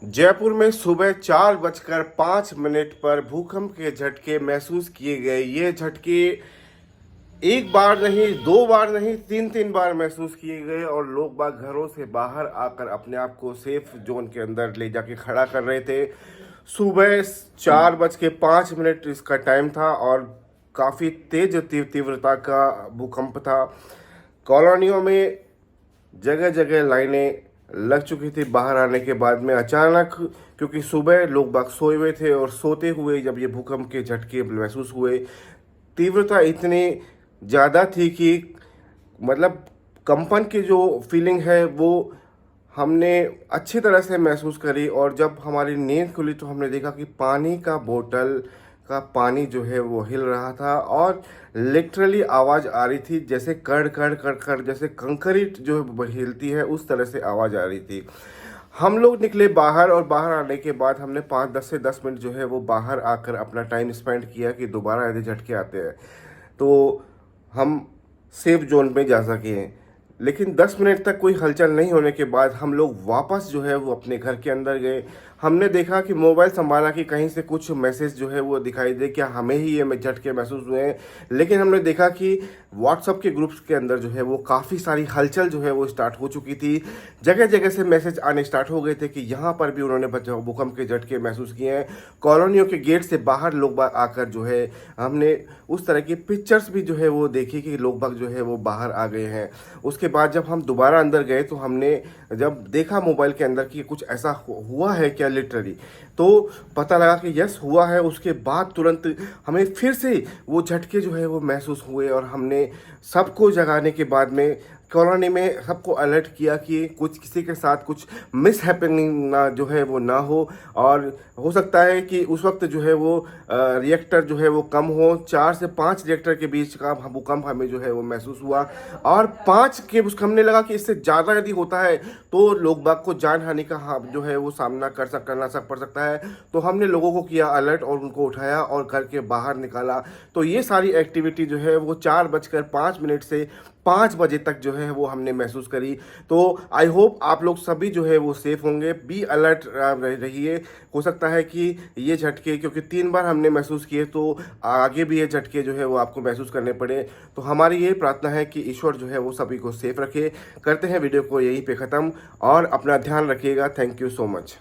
जयपुर में सुबह 4:05 पर भूकंप के झटके महसूस किए गए। ये झटके एक बार नहीं, दो बार नहीं, तीन तीन बार महसूस किए गए और लोग बाग घरों से बाहर आकर अपने आप को सेफ जोन के अंदर ले जाके खड़ा कर रहे थे। सुबह 4:05 इसका टाइम था और काफ़ी तेज तीव्रता का भूकंप था। कॉलोनियों में जगह जगह लाइनें लग चुकी थी बाहर आने के बाद में। अचानक, क्योंकि सुबह लोग बाग सोए हुए थे और सोते हुए जब ये भूकंप के झटके महसूस हुए, तीव्रता इतनी ज़्यादा थी कि मतलब कंपन की जो फीलिंग है वो हमने अच्छी तरह से महसूस करी। और जब हमारी नींद खुली तो हमने देखा कि पानी का बोतल का पानी जो है वो हिल रहा था और लिटरली आवाज़ आ रही थी, जैसे कड़ कड़ कड़ कड़, जैसे कंक्रीट जो है हिलती है उस तरह से आवाज़ आ रही थी। हम लोग निकले बाहर और बाहर आने के बाद हमने 5-10 मिनट जो है वो बाहर आकर अपना टाइम स्पेंड किया कि दोबारा यदि झटके आते हैं तो हम सेफ जोन में जा सकें। लेकिन 10 मिनट तक कोई हलचल नहीं होने के बाद हम लोग वापस जो है वो अपने घर के अंदर गए। हमने देखा कि मोबाइल संभाला कि कहीं से कुछ मैसेज जो है वो दिखाई दे, क्या हमें ही ये झटके महसूस हुए हैं। लेकिन हमने देखा कि व्हाट्सएप के ग्रुप्स के अंदर जो है वो काफ़ी सारी हलचल जो है वो स्टार्ट हो चुकी थी। जगह जगह से मैसेज आने स्टार्ट हो गए थे कि यहाँ पर भी उन्होंने भूकंप के झटके महसूस किए हैं। कॉलोनियों के गेट से बाहर लोग बाग आकर जो है हमने उस तरह की पिक्चर्स भी जो है वो देखी कि लोग बाग जो है वो बाहर आ गए हैं। उसके बाद जब हम दोबारा अंदर गए तो हमने जब देखा मोबाइल के अंदर कि कुछ ऐसा हुआ है क्या लिटरली, तो पता लगा कि यस हुआ है। उसके बाद तुरंत हमें फिर से वो झटके जो है वो महसूस हुए और हमने सबको जगाने के बाद में कॉलोनी में सबको अलर्ट किया कि कुछ किसी के साथ कुछ मिस हैपनिंग ना जो है वो ना हो। और हो सकता है कि उस वक्त जो है वो रिएक्टर जो है वो कम हो। 4 से 5 रिएक्टर के बीच का भूकंप हमें जो है वो महसूस हुआ और 5 के हमने लगा कि इससे ज़्यादा यदि होता है तो लोग बाग को जान हानि का जो है वो सामना करना पड़ सकता है। तो हमने लोगों को किया अलर्ट और उनको उठाया और घर के बाहर निकाला। तो ये सारी एक्टिविटी जो है वो 4:05 से 5 बजे तक जो है वो हमने महसूस करी। तो आई होप आप लोग सभी जो है वो सेफ होंगे। बी अलर्ट रहिए। हो सकता है कि ये झटके, क्योंकि 3 बार हमने महसूस किए, तो आगे भी ये झटके जो है वो आपको महसूस करने पड़े। तो हमारी ये प्रार्थना है कि ईश्वर जो है वो सभी को सेफ रखे। करते हैं वीडियो को यहीं पे ख़त्म और अपना ध्यान रखिएगा। Thank you so much.